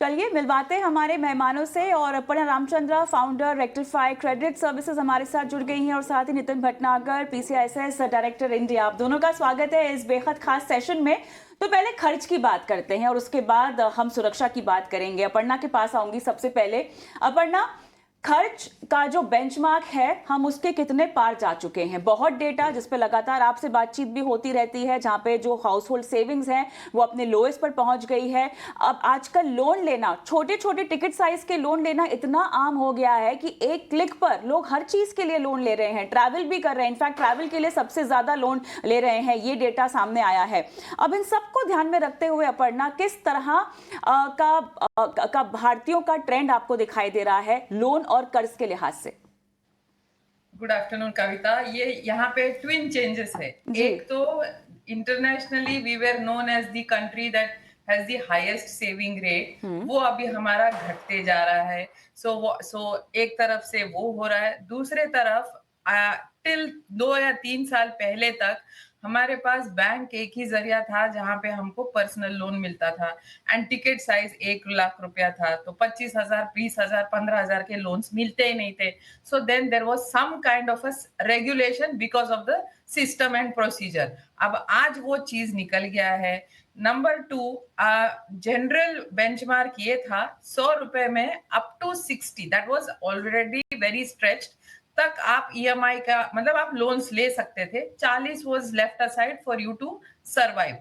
चलिए मिलवाते हैं हमारे मेहमानों से। और Aparna Ramachandra, founder rectify credit services, हमारे साथ जुड़ गई हैं, और साथ ही Nitin Bhatnagar, PCISS director India. आप दोनों का स्वागत है इस बेहद खास सेशन में। तो पहले खर्च की बात करते हैं और उसके बाद हम सुरक्षा की बात करेंगे। अपर्णा के पास आऊंगी सबसे पहले। अपर्णा, खर्च का जो बेंचमार्क है हम उसके कितने पार जा चुके हैं? बहुत डेटा जिस पे लगातार आपसे बातचीत भी होती रहती है, जहां पे जो हाउस होल्ड सेविंग्स हैं वो अपने लोएस्ट पर पहुंच गई है। अब आजकल लोन लेना, छोटे छोटे टिकट साइज के लोन लेना इतना आम हो गया है कि एक क्लिक पर लोग हर चीज के लिए लोन ले रहे हैं, ट्रैवल भी कर रहे हैं। इनफैक्ट ट्रैवल के लिए सबसे ज्यादा लोन ले रहे हैं, ये डेटा सामने आया है। अब इन सबको ध्यान में रखते हुए अपर्णा, किस तरह का भारतीयों का ट्रेंड आपको दिखाई दे रहा है लोन और कर्ज के लिहाज से? Good afternoon Kavita. ये यहाँ पे ट्विन चेंजेस है। एक तो internationally we were known as the country that has the highest saving rate, वो अभी हमारा घटते जा रहा है। सो एक तरफ से वो हो रहा है, दूसरे तरफ टिल 2 या 3 साल पहले तक हमारे पास बैंक एक ही जरिया था जहां पे हमको पर्सनल लोन मिलता था, एंड टिकट साइज 1 लाख रुपया था। तो 25,000, 20,000, 15,000 के लोन्स मिलते ही नहीं थे। So then there was some kind of a regulation because of the system and procedure. अब आज वो चीज निकल गया है। नंबर 2, जनरल बेंचमार्क ये था 100 रुपए में up to 60, that was already very stretched, तक आप ईएमआई का मतलब आप लोन्स ले सकते थे। 40 was left aside for you to survive.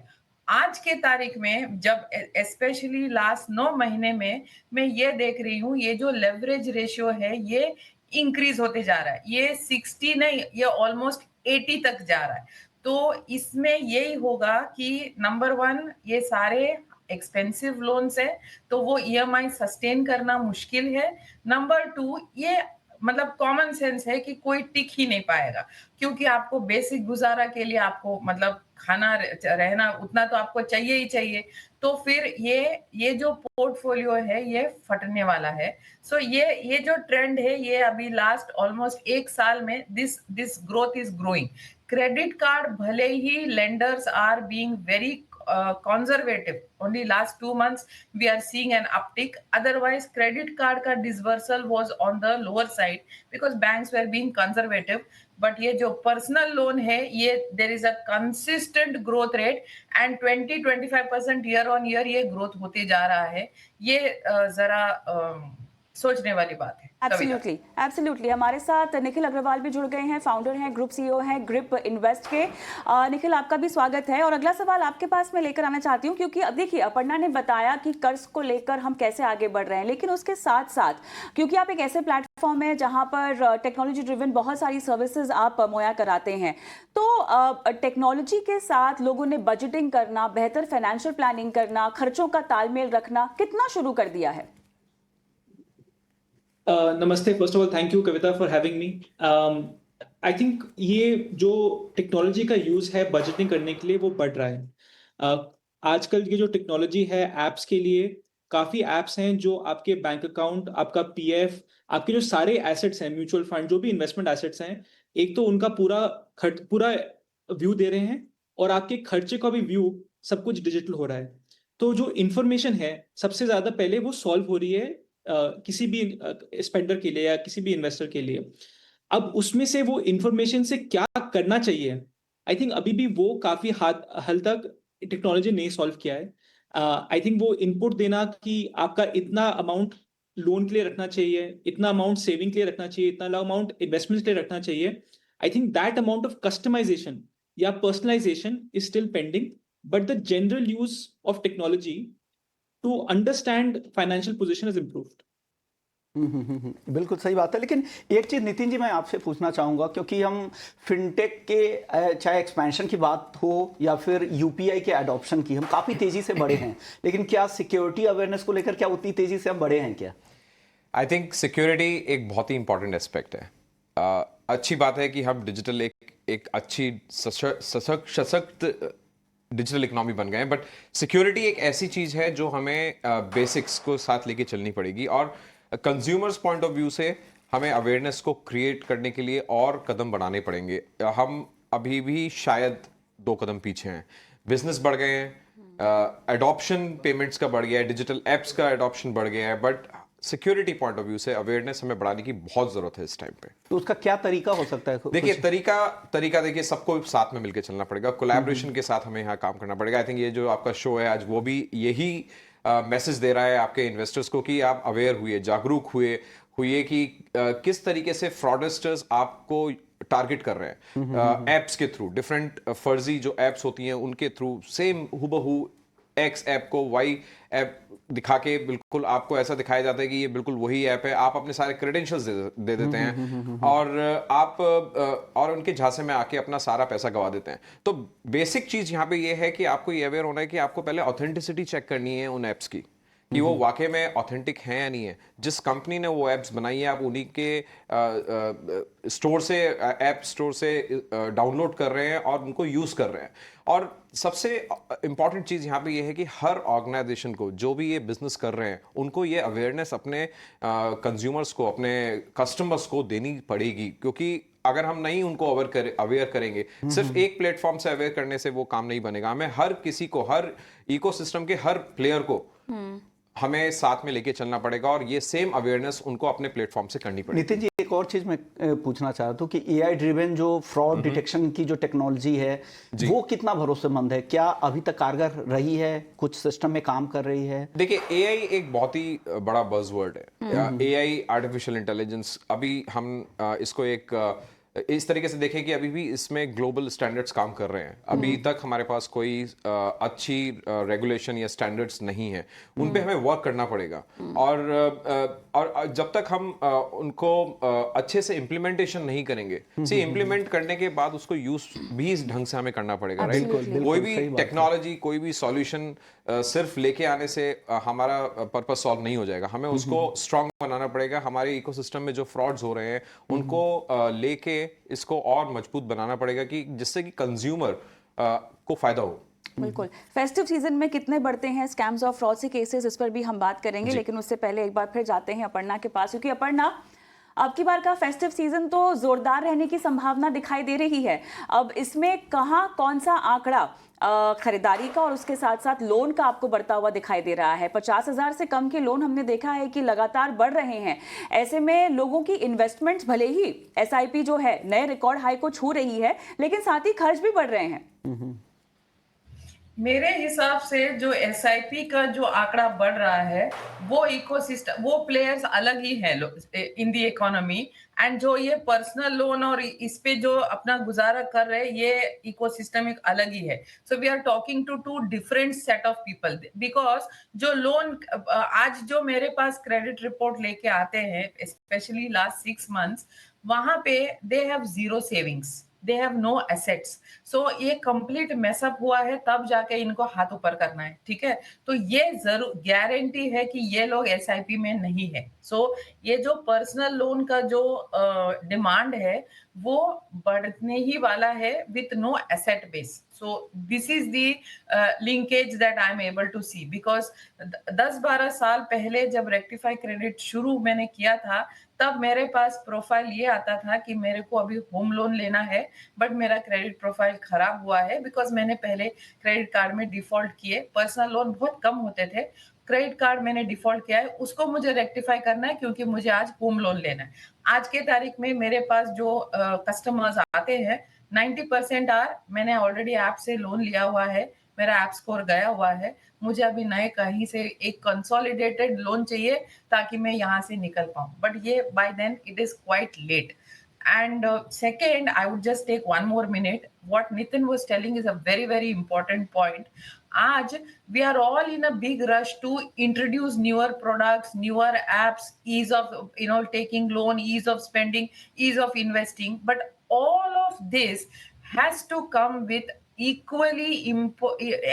आज के तारीख में जब स्पेशली लास्ट 9 महीने में मैं ये देख रही हूँ, ये जो लेवरेज रेशियो है ये इंक्रीज होते जा रहा है। ये 60 नहीं, ये ऑलमोस्ट 80 तक जा रहा है। तो इसमें यही होगा कि नंबर 1 ये सारे एक्सपेंसिव लोन्स है, तो वो ईएमआई सस्टेन करना मुश्किल है। नंबर 2, ये मतलब कॉमन सेंस है कि कोई टिक ही नहीं पाएगा, क्योंकि आपको बेसिक गुजारा के लिए आपको मतलब खाना रहना उतना तो आपको चाहिए ही चाहिए। तो फिर ये जो पोर्टफोलियो है ये फटने वाला है। सो ये जो ट्रेंड है ये अभी लास्ट ऑलमोस्ट 1 साल में this growth is growing. Credit card भले ही lenders are being very conservative, only last 2 months we are seeing an uptick, otherwise credit card ka disbursal was on the lower side because banks were being conservative. But ये जो personal loan है ये there is a consistent growth rate and 20-25% year on year ये growth होते जा रहा है। ये जरा सोचने वाली बात है। Absolutely, absolutely. हमारे साथ निखिल अग्रवाल भी जुड़ गए हैं, फाउंडर हैं, ग्रुप CEO हैं ग्रिप इन्वेस्ट के। निखिल, आपका भी स्वागत है। और अगला सवाल आपके पास मैं लेकर आना चाहती हूँ, क्योंकि अब देखिए अपर्णा ने बताया कि कर्ज को लेकर हम कैसे आगे बढ़ रहे हैं, लेकिन उसके साथ साथ क्योंकि आप एक ऐसे प्लेटफॉर्म है जहां पर टेक्नोलॉजी ड्रिवन बहुत सारी सर्विसेज आप मुहैया कराते हैं, तो टेक्नोलॉजी के साथ लोगों ने बजटिंग करना, बेहतर फाइनेंशियल प्लानिंग करना, खर्चों का तालमेल रखना कितना शुरू कर दिया है? नमस्ते। First of all thank you Kavita for having me. I think ये जो टेक्नोलॉजी का यूज है बजटिंग करने के लिए वो बढ़ रहा है। आजकल ये जो टेक्नोलॉजी है एप्स के लिए, काफी एप्स हैं जो आपके बैंक अकाउंट, आपका पीएफ, आपके जो सारे एसेट्स हैं, म्यूचुअल फंड, जो भी इन्वेस्टमेंट एसेट्स हैं, एक तो उनका पूरा व्यू दे रहे हैं, और आपके खर्चे का भी व्यू, सब कुछ डिजिटल हो रहा है। तो जो इंफॉर्मेशन है सबसे ज्यादा पहले वो सॉल्व हो रही है किसी भी स्पेंडर के लिए या किसी भी इन्वेस्टर के लिए। अब उसमें से वो इंफॉर्मेशन से क्या करना चाहिए, आई थिंक अभी भी वो काफी हद तक टेक्नोलॉजी नहीं सॉल्व किया है। आई थिंक वो इनपुट देना कि आपका इतना अमाउंट लोन के लिए रखना चाहिए, इतना अमाउंट सेविंग के लिए रखना चाहिए, इतना अमाउंट इन्वेस्टमेंट के लिए रखना चाहिए, I think that amount of customisation या personalisation is still pending. But the general use of technology to understand financial position is improved. बिल्कुल सही बात है। लेकिन एक चीज नितिन जी मैं आपसे पूछना चाहूंगा, क्योंकि हम फिनटेक के चाहे एक्सपेंशन की बात हो या फिर यूपीआई के एडॉप्शन की, हम काफी तेजी से बढ़े हैं, लेकिन क्या सिक्योरिटी अवेयरनेस को लेकर क्या उतनी तेजी से हम बढ़े हैं क्या? आई थिंक सिक्योरिटी एक बहुत ही इंपॉर्टेंट एस्पेक्ट है। अच्छी बात है कि हम डिजिटल एक अच्छी सशक्त डिजिटल इकोनॉमी बन गए हैं, बट सिक्योरिटी एक ऐसी चीज है जो हमें बेसिक्स को साथ लेके चलनी पड़ेगी, और कंज्यूमर्स पॉइंट ऑफ व्यू से हमें अवेयरनेस को क्रिएट करने के लिए और कदम बढ़ाने पड़ेंगे। हम अभी भी शायद 2 कदम पीछे हैं। बिजनेस बढ़ गए हैं, एडॉप्शन पेमेंट्स का बढ़ गया है, डिजिटल एप्स का एडॉप्शन बढ़ गया है, but security point of view से अवेयरनेस हमें बढ़ाने की बहुत जरूरत है इस टाइम पे। तो उसका क्या तरीका हो सकता है? देखिए तरीका देखिए, सबको साथ में मिलकर चलना पड़ेगा, कोलैबोरेशन के साथ हमें यहाँ काम करना पड़ेगा। आई थिंक ये जो आपका शो है आज, वो भी यही मैसेज दे रहा है आपके इन्वेस्टर्स को कि आप अवेयर हुए, जागरूक हुए कि किस तरीके से फ्रॉडस्टर्स आपको टारगेट कर रहे हैं एप्स के थ्रू। डिफरेंट फर्जी जो एप्स होती हैं उनके थ्रू सेम हुबहू एक्स ऐप को वाई ऐप दिखा के बिल्कुल आपको ऐसा दिखाया जाता है कि ये बिल्कुल वही ऐप है। आप अपने सारे क्रेडेंशियल्स दे देते हैं और आप और उनके झांसे में आके अपना सारा पैसा गवा देते हैं। तो बेसिक चीज यहाँ पे ये है कि आपको ये अवेयर होना है कि आपको पहले ऑथेंटिसिटी चेक करनी है उन एप्स की, कि वो वाकई में ऑथेंटिक हैं या नहीं है। जिस कंपनी ने वो एप्स बनाई है, आप उन्हीं के स्टोर से, ऐप स्टोर से डाउनलोड कर रहे हैं और उनको यूज कर रहे हैं। और सबसे इंपॉर्टेंट चीज यहाँ पे ये है कि हर ऑर्गेनाइजेशन को, जो भी ये बिजनेस कर रहे हैं, उनको ये अवेयरनेस अपने कंज्यूमर्स को, अपने कस्टमर्स को देनी पड़ेगी। क्योंकि अगर हम नहीं उनको अवेयर करेंगे, सिर्फ एक प्लेटफॉर्म से अवेयर करने से वो काम नहीं बनेगा। हमें हर किसी को, हर इकोसिस्टम के हर प्लेयर को हमें साथ में लेके चलना पड़ेगा और ये सेम अवेयरनेस उनको अपने प्लेटफॉर्म से करनी पड़ेगी। नितिन जी, एक और चीज मैं पूछना चाह रहा हूँ कि एआई ड्रिवन जो फ्रॉड डिटेक्शन की जो टेक्नोलॉजी है, वो कितना भरोसेमंद है? क्या अभी तक कारगर रही है? कुछ सिस्टम में काम कर रही है? देखिए, एआई एक बहुत ही बड़ा बज़वर्ड है। एआई, आर्टिफिशियल इंटेलिजेंस, अभी हम इसको एक इस तरीके से देखें कि अभी भी इसमें ग्लोबल स्टैंडर्ड्स काम कर रहे हैं। अभी तक हमारे पास कोई अच्छी रेगुलेशन या स्टैंडर्ड्स नहीं है, उन पे हमें वर्क करना पड़ेगा। और जब तक हम उनको अच्छे से इम्प्लीमेंटेशन नहीं करेंगे, इम्प्लीमेंट करने के बाद उसको यूज भी इस ढंग से हमें करना पड़ेगा, राइट? कोई भी टेक्नोलॉजी, कोई भी सॉल्यूशन सिर्फ लेके आने से हमारा पर्पस सॉल्व नहीं हो जाएगा। हमें उसको स्ट्रांग बनाना पड़ेगा। हमारे इकोसिस्टम में जो फ्रॉड्स हो रहे हैं उनको लेके इसको और मजबूत बनाना पड़ेगा, कि जिससे कि कंज्यूमर को फायदा हो। बिल्कुल। फेस्टिव सीजन में कितने बढ़ते हैं स्कैम्स और फ्रॉड के केसेस, इस पर भी हम बात करेंगे, लेकिन उससे पहले एक बार फिर जाते हैं अपर्णा के पास, क्योंकि अपर्णा, अब की बार का फेस्टिव सीजन तो जोरदार रहने की संभावना दिखाई दे रही है। अब इसमें कहाँ कौन सा आंकड़ा खरीदारी का और उसके साथ साथ लोन का आपको बढ़ता हुआ दिखाई दे रहा है? 50,000 से कम के लोन हमने देखा है कि लगातार बढ़ रहे हैं। ऐसे में लोगों की इन्वेस्टमेंट्स, भले ही एसआईपी जो है नए रिकॉर्ड हाई को छू रही है, लेकिन साथ ही खर्च भी बढ़ रहे हैं। मेरे हिसाब से जो एसआईपी का जो आंकड़ा बढ़ रहा है, वो इकोसिस्टम, वो प्लेयर्स अलग ही हैं इन दी इकोनॉमी, एंड जो ये पर्सनल लोन और इस पे जो अपना गुजारा कर रहे हैं, ये इकोसिस्टम एक अलग ही है। So we are talking to two different set of people, because जो लोन आज जो मेरे पास क्रेडिट रिपोर्ट लेके आते हैं, स्पेशली लास्ट 6 मंथ्स, वहां पे they have zero savings, they have no assets, so ये कंप्लीट मेसअप हुआ है, तब जाके इनको हाथ ऊपर करना है, ठीक है? तो ये जरूर गारंटी है कि ये लोग एसआईपी में नहीं है। सो ये जो पर्सनल लोन का जो डिमांड है, वो बढ़ने ही वाला है with no asset base. So this is the linkage that I am able to see, because 10-12 साल पहले जब रेक्टिफाई क्रेडिट शुरू मैंने किया था, तब मेरे पास प्रोफाइल ये आता था कि मेरे को अभी होम लोन लेना है, बट मेरा क्रेडिट प्रोफाइल खराब हुआ है बिकॉज मैंने पहले क्रेडिट कार्ड में डिफॉल्ट किए। पर्सनल लोन बहुत कम होते थे, क्रेडिट कार्ड मैंने डिफॉल्ट किया है, उसको मुझे रेक्टिफाई करना है क्योंकि मुझे आज होम लोन लेना है। आज के तारीख में मेरे पास जो कस्टमर्स आते हैं, 90% मैंने ऑलरेडी ऐप से लोन लिया हुआ है, मेरा ऐप स्कोर गया हुआ है, मुझे अभी नए कहीं से एक कंसोलिडेटेड लोन चाहिए ताकि मैं यहाँ से निकल पाऊँ, बट ये by then it is quite late. And second, I would just take one more minute. What Nitin was telling is a very, very important point. Aaj, we are all in a big rush to introduce newer products, newer apps, ease of, taking loan, ease of spending, ease of investing. But all of this has to come with equally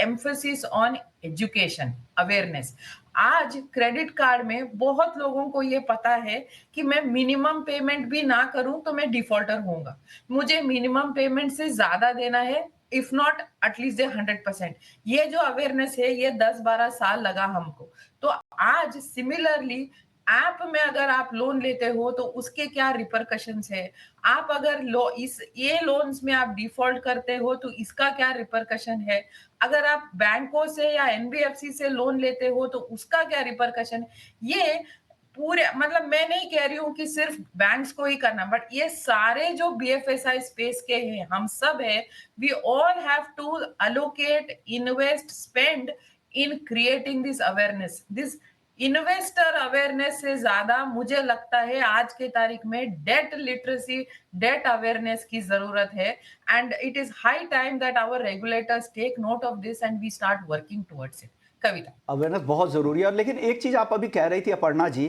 emphasis on education, awareness. आज credit card में बहुत लोगों को ये पता है कि मैं मिनिमम पेमेंट भी ना करूं तो मैं डिफॉल्टर होऊंगा, मुझे मिनिमम पेमेंट से ज्यादा देना है, इफ नॉट एटलीस्ट 100%। ये जो अवेयरनेस है, ये 10-12 साल लगा हमको। तो आज सिमिलरली ऐप में अगर आप लोन लेते हो तो उसके क्या रिपरकशंस है, आप अगर ये लोन्स में आप डिफॉल्ट करते हो तो इसका क्या रिपरकशन है, अगर आप बैंकों से या एनबीएफसी से लोन लेते हो तो उसका क्या रिपरकशन है। ये पूरे मतलब मैं नहीं कह रही हूँ कि सिर्फ बैंक्स को ही करना, बट ये सारे जो बीएफएसआई स्पेस के हैं, हम सब है, we all have to allocate, invest, spend in creating this awareness. This investor awareness से ज्यादा मुझे लगता है आज के तारीख में डेट लिटरेसी, डेट अवेयरनेस की जरूरत है, and it is high time that our regulators take note of this and we start working towards it. Kavita. Awareness बहुत ज़रूरी है। और लेकिन एक चीज़ आप अभी कह रही थी अपर्णा जी,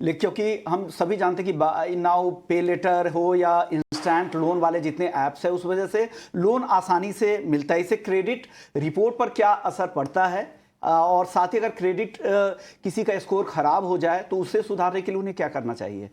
क्योंकि हम सभी जानते हैं कि नाउ पे लेटर हो या इंस्टेंट लोन वाले जितने ऐप्स हैं, उस वजह से लोन आसानी से मिलता है। इससे क्रेडिट रिपोर्ट पर क्या असर पड़ता है, और साथ ही अगर क्रेडिट किसी का स्कोर खराब हो जाए तो उससे सुधारने के लिए उन्हें क्या करना चाहिए?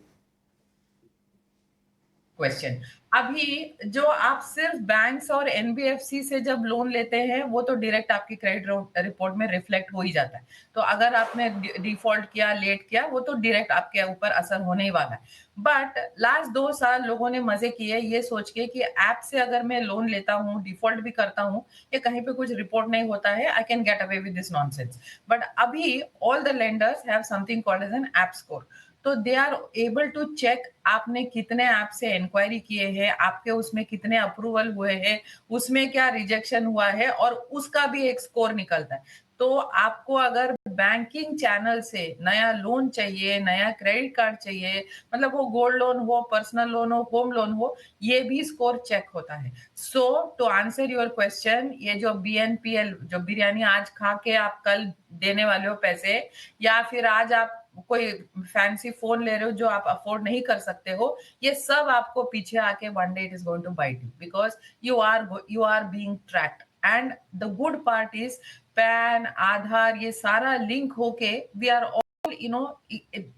क्वेश्चन, अभी जो आप सिर्फ बैंक्स और एनबीएफसी से जब लोन लेते हैं वो तो डायरेक्ट आपकी क्रेडिट रिपोर्ट में रिफ्लेक्ट हो ही जाता है, तो अगर आपने डिफॉल्ट किया, लेट किया, वो तो डायरेक्ट आपके ऊपर असर होने ही वाला है। बट लास्ट 2 साल लोगों ने मजे किए ये सोच के कि ऐप से अगर मैं लोन लेता हूँ, डिफॉल्ट भी करता हूँ, या कहीं पे कुछ रिपोर्ट नहीं होता है, I can get away with this nonsense. But अभी all the lenders have something called as an app score, तो they are able to check आपने कितने ऐप से इंक्वायरी किए हैं, आपके उसमें कितने अप्रूवल हुए हैं, उसमें क्या रिजेक्शन हुआ है, और उसका भी एक स्कोर निकलता है। तो आपको अगर बैंकिंग चैनल से नया लोन चाहिए, नया क्रेडिट कार्ड चाहिए, मतलब वो गोल्ड लोन हो, पर्सनल लोन हो, होम लोन हो, ये भी स्कोर चेक होता है। सो टू आंसर योर क्वेश्चन, ये जो बीएनपीएल, जो बिरयानी आज खा के आप कल देने वाले हो पैसे, या फिर आज आप कोई फैंसी फोन ले रहे हो जो आप अफोर्ड नहीं कर सकते हो, ये सब आपको पीछे आके one day it is going to bite you, because you are being tracked. And the good part is PAN, Aadhaar, ये सारा लिंक होके we are all, you know,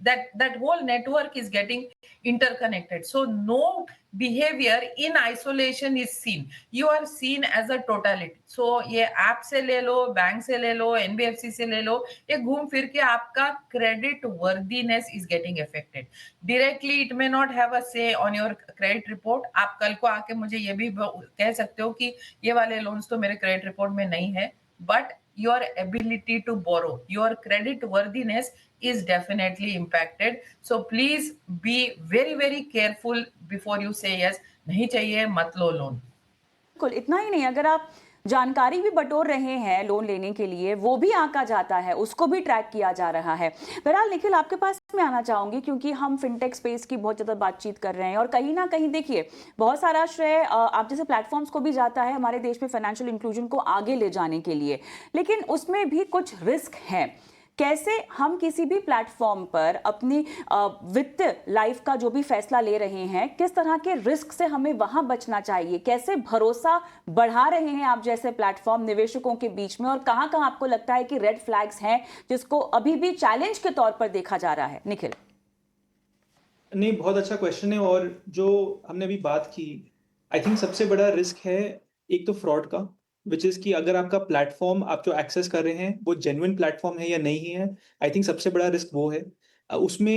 that whole network is getting interconnected, so no behavior in isolation is seen, you are seen as a totality. so ये app से ले लो, bank से ले लो, NBFC से ले लो, ये घूम फिर के आपका credit worthiness is getting affected directly. It may not have a से ऑन योर क्रेडिट रिपोर्ट। आप कल को आके मुझे ये भी कह सकते हो कि ये वाले लोन्स तो मेरे क्रेडिट रिपोर्ट में नहीं है, but your ability to borrow, your credit worthiness is definitely impacted. So please be very very careful before you say yes, नहीं चाहिए मत लो लोन। बिल्कुल, इतना ही नहीं, अगर आप जानकारी भी बटोर रहे हैं लोन लेने के लिए, वो भी आंका जाता है, उसको भी ट्रैक किया जा रहा है। बहरहाल निखिल, आपके पास मैं आना चाहूंगी क्योंकि हम फिनटेक स्पेस की बहुत ज़्यादा बातचीत कर रहे हैं और कहीं ना कहीं देखिए बहुत सारा श्रेय आप जैसे प्लेटफॉर्म्स को भी जाता है हमारे देश में फाइनेंशियल इंक्लूजन को आगे ले जाने के लिए, लेकिन उसमें भी कुछ रिस्क हैं। कैसे हम किसी भी प्लेटफॉर्म पर अपनी वित्त लाइफ का जो भी फैसला ले रहे हैं, किस तरह के रिस्क से हमें वहां बचना चाहिए, कैसे भरोसा बढ़ा रहे हैं आप जैसे प्लेटफॉर्म निवेशकों के बीच में, और कहां कहां आपको लगता है कि रेड फ्लैग्स हैं जिसको अभी भी चैलेंज के तौर पर देखा जा रहा है? निखिल। नहीं, बहुत अच्छा क्वेश्चन है। और जो हमने अभी बात की, आई थिंक सबसे बड़ा रिस्क है एक तो फ्रॉड का, विच इज़ कि अगर आपका प्लेटफॉर्म आप जो एक्सेस कर रहे हैं वो जेन्युइन प्लेटफॉर्म है या नहीं है। आई थिंक सबसे बड़ा रिस्क वो है। उसमें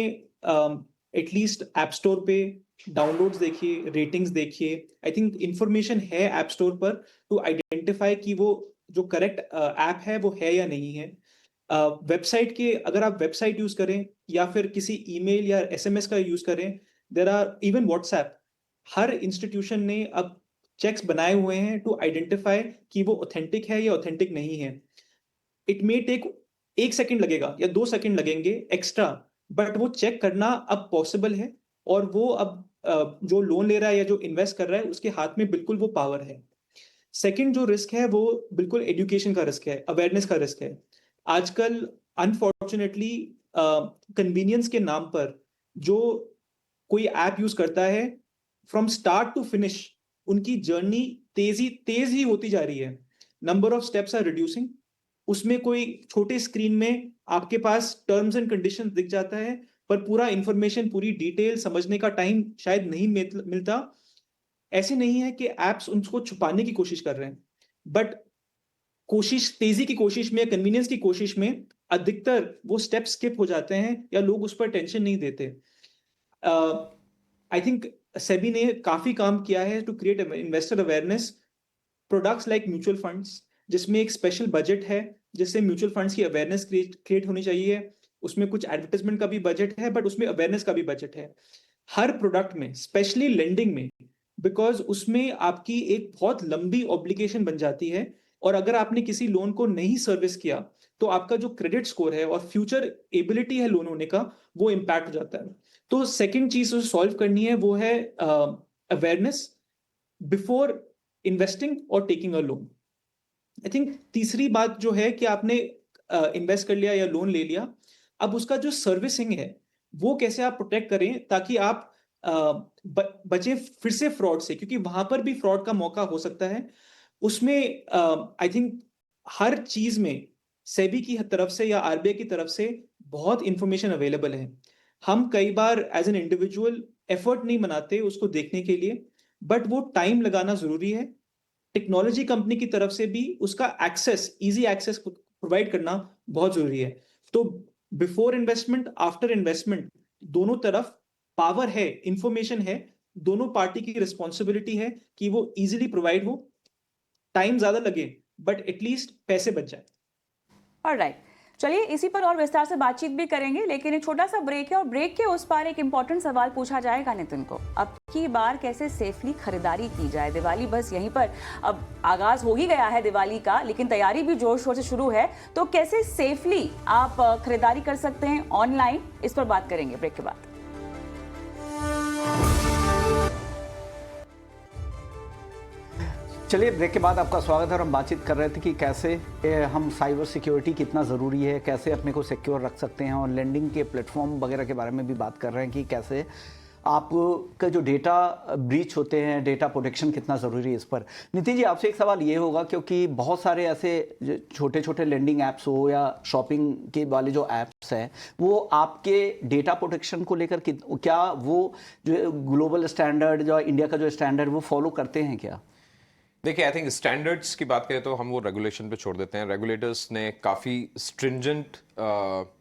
एटलीस्ट ऐप स्टोर पे डाउनलोड्स देखिए, रेटिंग्स देखिए। आई थिंक इंफॉर्मेशन है ऐप स्टोर पर टू आइडेंटिफाई कि वो जो करेक्ट ऐप है वो है या नहीं है। वेबसाइट के, अगर आप वेबसाइट यूज करें या फिर किसी ईमेल या एसएमएस का यूज करें, देयर आर इवन व्हाट्सएप, हर इंस्टीट्यूशन ने अब चेक्स बनाए हुए हैं टू आइडेंटिफाई कि वो ऑथेंटिक है या ऑथेंटिक नहीं है। इट मे टेक 1 सेकंड लगेगा या 2 सेकंड लगेंगे एक्स्ट्रा, बट वो चेक करना अब पॉसिबल है। और वो अब जो लोन ले रहा है या जो इन्वेस्ट कर रहा है उसके हाथ में बिल्कुल वो पावर है। सेकंड जो रिस्क है वो बिल्कुल एजुकेशन का रिस्क है, अवेयरनेस का रिस्क है। आजकल अनफॉर्चुनेटली कन्वीनियंस के नाम पर जो कोई ऐप यूज करता है, फ्रॉम स्टार्ट टू फिनिश उनकी जर्नी तेज ही होती जा रही है। Number of steps are reducing. उसमें कोई छोटे स्क्रीन में आपके पास टर्म्स एंड कंडीशंस दिख जाता है, पर पूरा इंफॉर्मेशन, पूरी डिटेल समझने का टाइम शायद नहीं मिलता। ऐसे नहीं है कि एप्स उनको छुपाने की कोशिश कर रहे हैं, बट कोशिश, तेजी की कोशिश में, कन्वीनियंस की कोशिश में अधिकतर वो स्टेप स्किप हो जाते हैं या लोग उस पर टेंशन नहीं देते। आई थिंक सेबी ने काफी काम किया है to create investor awareness, products like mutual funds जिसमें एक स्पेशल बजट है जिससे म्यूचुअल फंड्स की अवेयरनेस क्रिएट होनी चाहिए। उसमें कुछ एडवर्टाइजमेंट का भी बजट है बट उसमें अवेयरनेस का भी बजट है हर प्रोडक्ट में, स्पेशली लेंडिंग में, बिकॉज उसमें आपकी एक बहुत लंबी ऑब्लिगेशन बन जाती है और अगर आपने किसी लोन को नहीं सर्विस किया तो आपका जो क्रेडिट स्कोर है और फ्यूचर एबिलिटी है लोन होने का वो इम्पैक्ट हो जाता है। तो सेकंड चीज जो सॉल्व करनी है वो है अवेयरनेस बिफोर इन्वेस्टिंग और taking a loan. I think तीसरी बात जो है कि आपने इन्वेस्ट कर लिया या लोन ले लिया, अब उसका जो सर्विसिंग है वो कैसे आप प्रोटेक्ट करें ताकि आप बचे फिर से फ्रॉड से, क्योंकि वहां पर भी फ्रॉड का मौका हो सकता है। उसमें आई थिंक हर चीज में सेबी की तरफ से या आरबीआई की तरफ से बहुत इंफॉर्मेशन अवेलेबल है। हम कई बार एज एन इंडिविजुअल एफर्ट नहीं बनाते उसको देखने के लिए, बट वो टाइम लगाना जरूरी है। टेक्नोलॉजी कंपनी की तरफ से भी उसका एक्सेस, इजी एक्सेस प्रोवाइड करना बहुत जरूरी है। तो बिफोर इन्वेस्टमेंट, आफ्टर इन्वेस्टमेंट, दोनों तरफ पावर है, इंफॉर्मेशन है, दोनों पार्टी की रिस्पॉन्सिबिलिटी है कि वो इजीली प्रोवाइड हो। टाइम ज्यादा लगे बट एटलीस्ट पैसे बच जाए। ऑलराइट, चलिए इसी पर और विस्तार से बातचीत भी करेंगे, लेकिन एक छोटा सा ब्रेक है और ब्रेक के उस पार एक इंपॉर्टेंट सवाल पूछा जाएगा नितिन को। अब की बार कैसे सेफली खरीदारी की जाए? दिवाली बस यहीं पर अब आगाज हो ही गया है दिवाली का, लेकिन तैयारी भी जोर शोर से शुरू है। तो कैसे सेफली आप खरीदारी कर सकते हैं ऑनलाइन, इस पर बात करेंगे ब्रेक के बाद। चलिए ब्रेक के बाद आपका स्वागत है। और हम बातचीत कर रहे थे कि कैसे हम साइबर सिक्योरिटी कितना ज़रूरी है, कैसे अपने को सिक्योर रख सकते हैं, और लेंडिंग के प्लेटफॉर्म वगैरह के बारे में भी बात कर रहे हैं कि कैसे आपका जो डेटा ब्रीच होते हैं, डेटा प्रोटेक्शन कितना ज़रूरी है इस पर। नितिन जी, आपसे एक सवाल ये होगा, क्योंकि बहुत सारे ऐसे छोटे छोटे लेंडिंग ऐप्स हो या शॉपिंग के वाले जो ऐप्स हैं वो आपके डेटा प्रोटेक्शन को लेकर क्या वो जो ग्लोबल स्टैंडर्ड, जो इंडिया का जो स्टैंडर्ड, वो फॉलो करते हैं क्या? देखिए, आई थिंक स्टैंडर्ड्स की बात करें तो हम वो रेगुलेशन पे छोड़ देते हैं। रेगुलेटर्स ने काफ़ी स्ट्रिंजेंट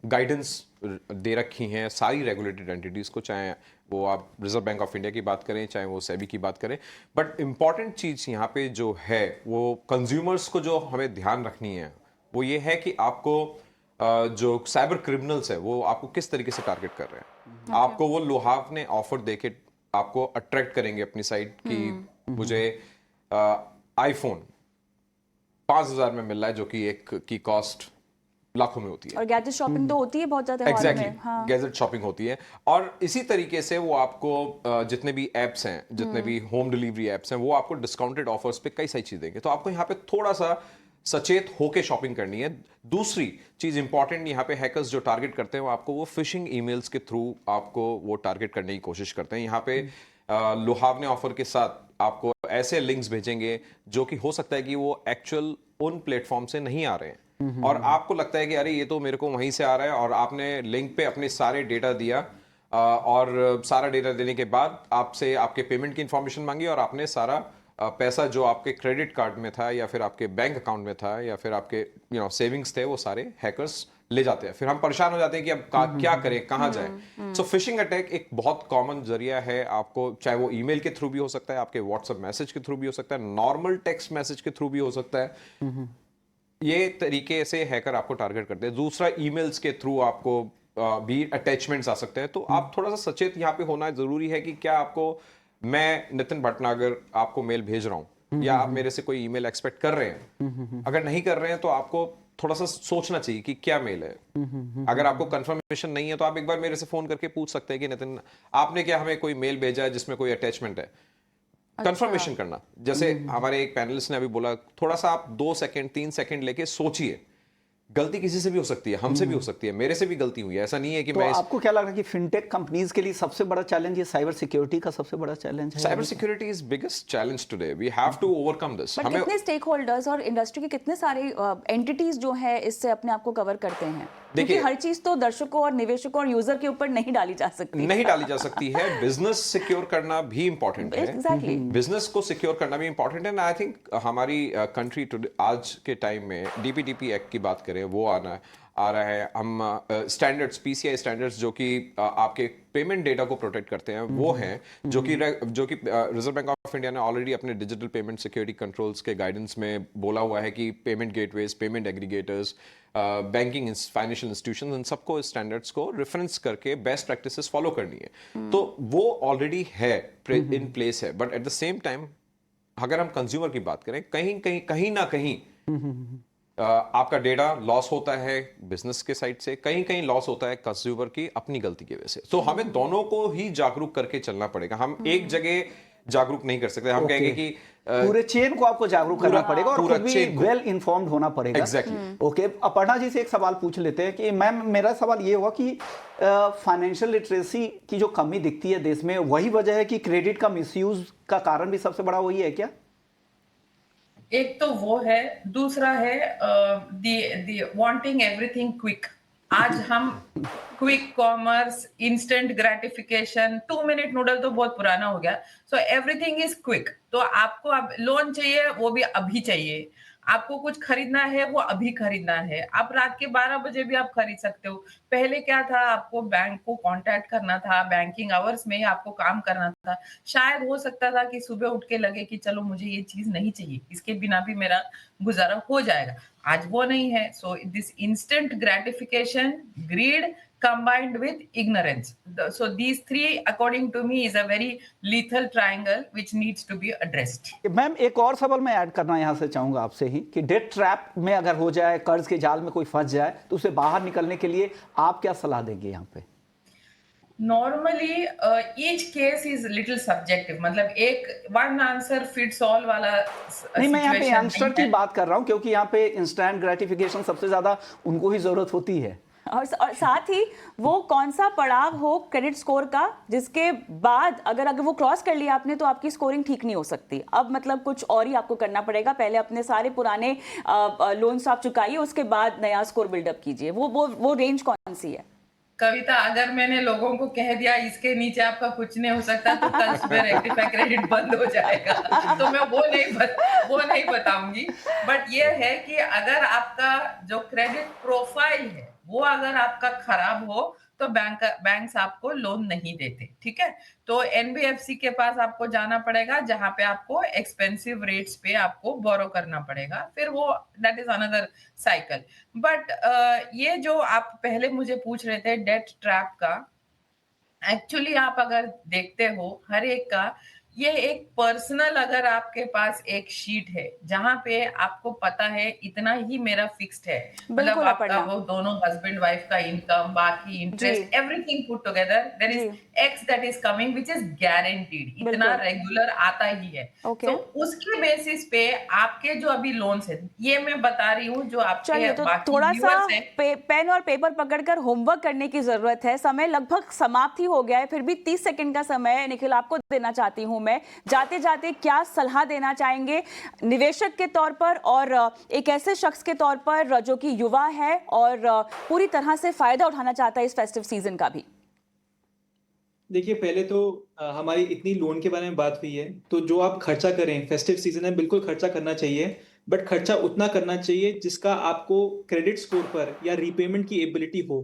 गाइडेंस दे रखी हैं सारी रेगुलेटेड एंटिटीज़ को, चाहे वो आप रिजर्व बैंक ऑफ इंडिया की बात करें, चाहे वो सेबी की बात करें। बट इम्पॉर्टेंट चीज़ यहाँ पे जो है वो कंज्यूमर्स को जो हमें ध्यान रखनी है वो ये है कि आपको जो साइबर क्रिमिनल्स है वो आपको किस तरीके से टारगेट कर रहे हैं। आपको वो लुहावने ऑफर दे के आपको अट्रैक्ट करेंगे अपनी साइट की, मुझे आईफोन 5,000 में मिल रहा है, जो कि एक की कॉस्ट लाखों में होती है। और गैजेट शॉपिंग तो होती है बहुत ज्यादा। एग्जैक्टली, गैजेट शॉपिंग होती है। और इसी तरीके से वो आपको जितने भी एप्स हैं, जितने भी होम डिलीवरी एप्स हैं, वो आपको डिस्काउंटेड ऑफर्स पे कई सारी चीज देंगे। तो आपको यहाँ पे थोड़ा सा सचेत होके शॉपिंग करनी है। दूसरी चीज इंपॉर्टेंट यहाँ पे हैकर्स जो टारगेट करते हैं वो आपको वो फिशिंग ईमेल्स के थ्रू आपको वो टारगेट करने की कोशिश करते हैं। यहाँ पे लुहावने ऑफर के साथ आपको ऐसे लिंक्स भेजेंगे जो कि हो सकता है कि वो एक्चुअल उन प्लेटफॉर्म से नहीं आ रहे हैं, और आपको लगता है कि अरे ये तो मेरे को वहीं से आ रहा है, और आपने लिंक पे अपने सारे डेटा दिया, और सारा डेटा देने के बाद आपसे आपके पेमेंट की इंफॉर्मेशन मांगी, और आपने सारा पैसा जो आपके क्रेडिट कार्ड में था या फिर आपके बैंक अकाउंट में था या फिर आपके सेविंग्स थे, वो सारे हैकर्स ले जाते हैं। फिर हम परेशान हो जाते हैं कि अब क्या करें, कहाँ जाएं। सो फिशिंग अटैक एक बहुत कॉमन जरिया है। आपको चाहे वो ईमेल के थ्रू भी हो सकता है, आपके व्हाट्सएप मैसेज के थ्रू भी हो सकता है, नॉर्मल टेक्स्ट मैसेज के थ्रू भी हो सकता है। ये तरीके से हैकर आपको टारगेट करते हैं। दूसरा, ईमेल्स के थ्रू आपको भी अटैचमेंट्स आ सकते हैं। तो आप थोड़ा सा सचेत यहाँ पे होना जरूरी है कि क्या आपको, मैं नितिन भटनागर आपको मेल भेज रहा हूँ या आप मेरे से कोई ईमेल एक्सपेक्ट कर रहे हैं। अगर नहीं कर रहे हैं तो आपको थोड़ा सा सोचना चाहिए कि क्या मेल है। अगर आपको कंफर्मेशन नहीं है तो आप एक बार मेरे से फोन करके पूछ सकते हैं कि नितिन, आपने क्या हमें कोई मेल भेजा है जिसमें कोई अटैचमेंट है। कंफर्मेशन करना, जैसे हमारे एक पैनलिस्ट ने अभी बोला, थोड़ा सा आप 2 सेकंड 3 सेकंड लेके सोचिए। गलती किसी से भी हो सकती है, हमसे भी हो सकती है, मेरे से भी गलती हुई है। ऐसा नहीं है कि तो मैं आपको क्या लग रहा है कि फिनटेक कंपनीज के लिए सबसे बड़ा चैलेंज ये साइबर सिक्योरिटी का सबसे बड़ा चैलेंज है? Cyber security is biggest challenge today. We have to overcome this. But कितने स्टेक होल्डर्स और इंडस्ट्री के कितने सारे एंटिटीज जो है इससे अपने आप को कवर करते हैं? क्योंकि हर चीज तो दर्शकों और निवेशकों और यूजर के ऊपर नहीं डाली जा सकती है। बिजनेस सिक्योर करना भी इंपॉर्टेंट है। एग्जैक्टली, बिजनेस को सिक्योर करना भी इंपॉर्टेंट है। आई थिंक हमारी कंट्री आज के टाइम में DPDP एक्ट की बात करें, वो आना है। आ रहा है, हम स्टैंडर्ड्स, पीसीआई स्टैंडर्ड्स जो कि आपके पेमेंट डेटा को प्रोटेक्ट करते हैं, वो हैं जो कि रिजर्व बैंक ऑफ इंडिया ने ऑलरेडी अपने डिजिटल पेमेंट सिक्योरिटी कंट्रोल्स के गाइडेंस में बोला हुआ है कि payment gateways, payment aggregators, banking financial institution, इन सबको इस स्टैंडर्ड्स को रेफरेंस करके बेस्ट प्रैक्टिसेस फॉलो करनी है। तो वो ऑलरेडी है, इन प्लेस है। But at the same time अगर हम कंज्यूमर की बात करें, कहीं ना कहीं आपका डेटा लॉस होता है बिजनेस के साइड से, कहीं लॉस होता है कंज्यूमर की अपनी गलती की वजह से। तो हमें दोनों को ही जागरूक करके चलना पड़ेगा। हम एक जगह जागरूक नहीं कर सकते। हम कहेंगे कि पूरे चेन को आपको जागरूक करना पड़ेगा और खुद भी वेल इन्फॉर्म्ड होना पड़ेगा। एग्जैक्टली। ओके, अपर्णा जी से एक सवाल पूछ लेते हैं कि मैम, मेरा सवाल ये हुआ कि फाइनेंशियल लिटरेसी की जो कमी दिखती है देश में, वही वजह है कि क्रेडिट का मिसयूज का कारण भी सबसे बड़ा वही है क्या? एक तो वो है, दूसरा है दी वांटिंग एवरीथिंग क्विक। आज हम quick commerce, instant gratification, 2 minute noodle तो बहुत पुराना हो गया। So everything is quick. तो आपको अब लोन चाहिए, वो भी अभी चाहिए। आपको कुछ खरीदना है, वो अभी खरीदना है। आप रात के 12 बजे भी आप खरीद सकते हो। पहले क्या था, आपको बैंक को कांटेक्ट करना था, बैंकिंग आवर्स में ही आपको काम करना था। शायद हो सकता था कि सुबह उठ के लगे कि चलो मुझे ये चीज नहीं चाहिए, इसके बिना भी मेरा गुजारा हो जाएगा। आज वो नहीं है। So this instant gratification, greed combined with ignorance. So these three, according to me, is a very lethal triangle which needs to be addressed. Ma'am, एक और सवाल मैं ऐड करना यहाँ से चाहूंगा आपसे ही कि डेट ट्रैप में अगर हो जाए, कर्ज के जाल में कोई फंस जाए, तो उसे बाहर निकलने के लिए आप क्या सलाह देंगे यहाँ पे? Normally, each case is little subjective. मतलब एक one answer fits all वाला नहीं, मैं यहाँ पे आंसर की बात कर रहा हूँ, क्योंकि यहाँ पे इंस्टेंट ग्रेटिफिकेशन सबसे ज्यादा उनको ही जरूरत होती है। और साथ ही वो कौन सा पड़ाव हो क्रेडिट स्कोर का जिसके बाद अगर वो क्रॉस कर लिया आपने, तो आपकी स्कोरिंग ठीक नहीं हो सकती। अब मतलब कुछ और ही आपको करना पड़ेगा। पहले अपने सारे पुराने लोन्स आप चुकाइए, उसके बाद नया स्कोर बिल्डअप कीजिए। वो रेंज कौन सी है? कविता, अगर मैंने लोगों को कह दिया इसके नीचे आपका कुछ नहीं हो सकता, तो कल सुबह रेक्टिफाई क्रेडिट बंद हो जाएगा। तो मैं वो नहीं बताऊंगी। बट ये है कि अगर आपका जो क्रेडिट प्रोफाइल है वो अगर आपका खराब हो, तो बैंक्स आपको लोन नहीं देते। ठीक है, तो एनबीएफसी के पास आपको जाना पड़ेगा, जहां पे आपको एक्सपेंसिव रेट्स पे आपको बोरो करना पड़ेगा। फिर वो that is another cycle. But ये जो आप पहले मुझे पूछ रहे थे डेट ट्रैप का, एक्चुअली आप अगर देखते हो हर एक का ये एक पर्सनल, अगर आपके पास एक शीट है जहां पे आपको पता है इतना ही मेरा फिक्स्ड है, मतलब आपका वो दोनों हस्बैंड वाइफ का इनकम, बाकी interest, everything put together, there is X that is coming which is guaranteed, इतना रेगुलर आता ही है। तो उसके बेसिस पे आपके जो अभी लोन्स है, ये मैं बता रही हूँ जो आपके तो थोड़ा सा पेन और पेपर पकड़कर होमवर्क करने की जरूरत है। समय लगभग समाप्त ही हो गया है, फिर भी 30 सेकंड का समय निखिल आपको देना चाहती हूँ मैं। जाते जाते क्या सलाह देना चाहेंगे निवेशक के तौर पर और एक ऐसे शख्स के तौर पर जो कि युवा है और पूरी तरह से फायदा उठाना चाहता है इस फेस्टिव सीजन का भी? देखिए, पहले तो हमारी इतनी लोन के बारे में बात हुई है, तो जो आप खर्चा करें, फेस्टिव सीजन है, बिल्कुल खर्चा करना चाहिए। बट खर्चा उतना करना चाहिए जिसका आपको क्रेडिट स्कोर पर या रीपेमेंट की एबिलिटी हो।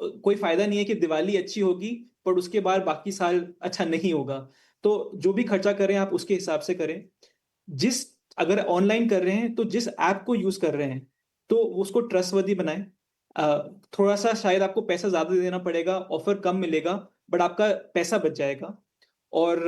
कोई फायदा नहीं है कि दिवाली अच्छी होगी पर उसके बाद बाकी साल अच्छा नहीं होगा। तो जो भी खर्चा करें आप उसके हिसाब से करें। अगर ऑनलाइन कर रहे हैं तो जिस ऐप को यूज कर रहे हैं तो उसको ट्रस्टवर्दी बनाएं। थोड़ा सा शायद आपको पैसा ज्यादा देना पड़ेगा, ऑफर कम मिलेगा, बट आपका पैसा बच जाएगा। और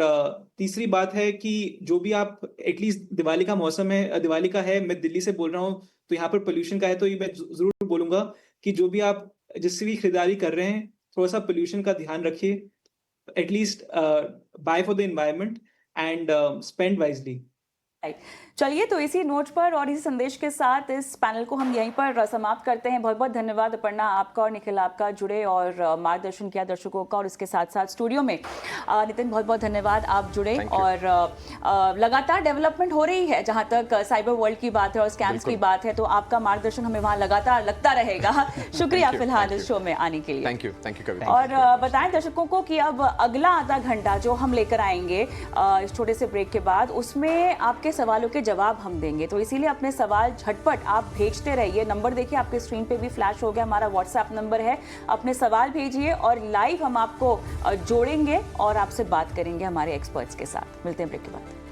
तीसरी बात है कि जो भी आप, एटलीस्ट दिवाली का मौसम है, दिवाली का है, मैं दिल्ली से बोल रहा हूँ तो यहाँ पर पोल्यूशन का है, तो ये मैं जरूर बोलूंगा कि जो भी आप जिससे भी खरीदारी कर रहे हैं, थोड़ा सा पोल्यूशन का ध्यान रखिए। At least buy for the environment and spend wisely. चलिए, तो इसी नोट पर और इसी संदेश के साथ इस पैनल को हम यहीं पर समाप्त करते हैं। बहुत बहुत धन्यवाद अपर्णा आपका और निखिल आपका जुड़े और मार्गदर्शन किया दर्शकों का, और इसके साथ साथ स्टूडियो में नितिन बहुत बहुत धन्यवाद आप जुड़े। और लगातार डेवलपमेंट हो रही है जहां तक साइबर वर्ल्ड की बात है और स्कैम्स की बात है, तो आपका मार्गदर्शन हमें वहां लगातार लगता रहेगा। शुक्रिया फिलहाल इस शो में आने के लिए। थैंक यू कविता। और बताएं दर्शकों को कि अब अगला आधा घंटा जो हम लेकर आएंगे इस छोटे से ब्रेक के बाद, उसमें आपके सवालों के जवाब हम देंगे। तो इसीलिए अपने सवाल झटपट आप भेजते रहिए। नंबर देखिए आपके स्क्रीन पे भी फ्लैश हो गया, हमारा व्हाट्सएप नंबर है। अपने सवाल भेजिए और लाइव हम आपको जोड़ेंगे और आपसे बात करेंगे हमारे एक्सपर्ट्स के साथ। मिलते हैं ब्रेक के बाद।